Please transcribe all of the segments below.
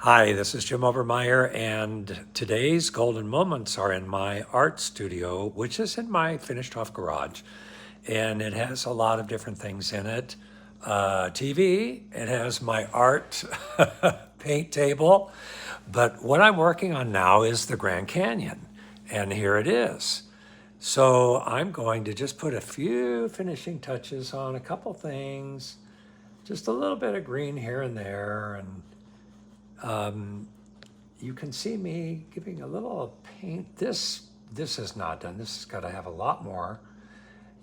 Hi, this is Jim Obermeyer, and today's golden moments are in my art studio, which is in my finished off garage. And it has a lot of different things in it. TV, it has my art paint table. But what I'm working on now is the Grand Canyon, and here it is. So I'm going to just put a few finishing touches on a couple things, just a little bit of green here and there, and you can see me giving a little paint. This is not done. This has got to have a lot more.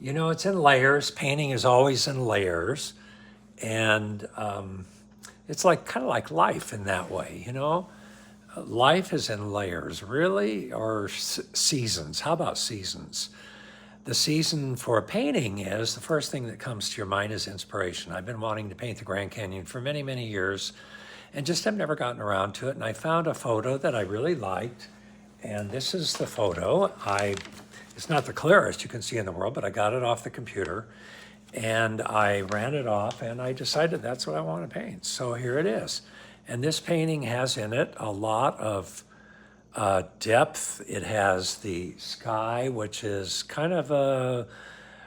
You know, it's in layers. Painting is always in layers, and it's like kind of like life in that way. You know, life is in layers, really, or seasons. How about seasons? The season for painting is the first thing that comes to your mind is inspiration. I've been wanting to paint the Grand Canyon for many, many years and just have never gotten around to it. And I found a photo that I really liked. And this is the photo. It's not the clearest you can see in the world, but I got it off the computer and I ran it off and I decided that's what I want to paint. So here it is. And this painting has in it a lot of depth. It has the sky, which is kind of a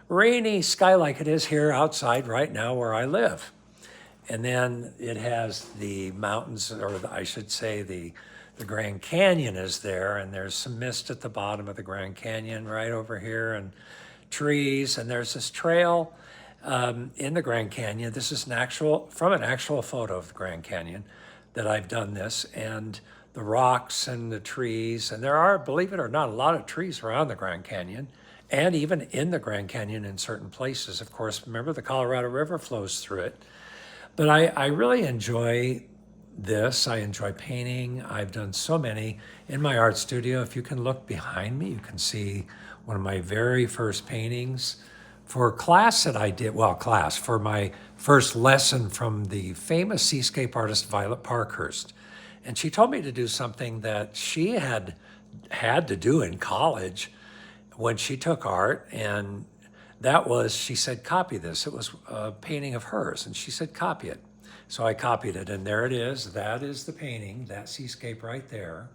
rainy sky like it is here outside right now where I live. And then it has the mountains, or I should say the Grand Canyon is there, and there's some mist at the bottom of the Grand Canyon right over here, and trees, and there's this trail in the Grand Canyon. This is from an actual photo of the Grand Canyon that I've done this, and the rocks and the trees, and there are, believe it or not, a lot of trees around the Grand Canyon, and even in the Grand Canyon in certain places. Of course, remember the Colorado River flows through it. But I really enjoy this. I enjoy painting. I've done so many in my art studio. If you can look behind me, you can see one of my very first paintings for class that I did, for my first lesson from the famous seascape artist Violet Parkhurst. And she told me to do something that she had to do in college when she took art, and that was, she said, copy this. It was a painting of hers, and she said, copy it. So I copied it, and there it is. That is the painting, that seascape right there.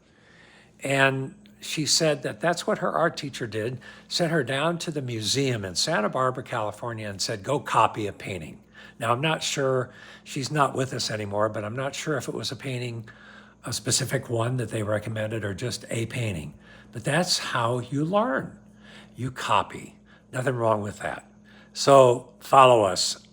And she said that that's what her art teacher did, sent her down to the museum in Santa Barbara, California, and said, go copy a painting. Now, I'm not sure, she's not with us anymore, but I'm not sure if it was a painting, a specific one that they recommended, or just a painting. But that's how you learn. You copy. Nothing wrong with that. So follow us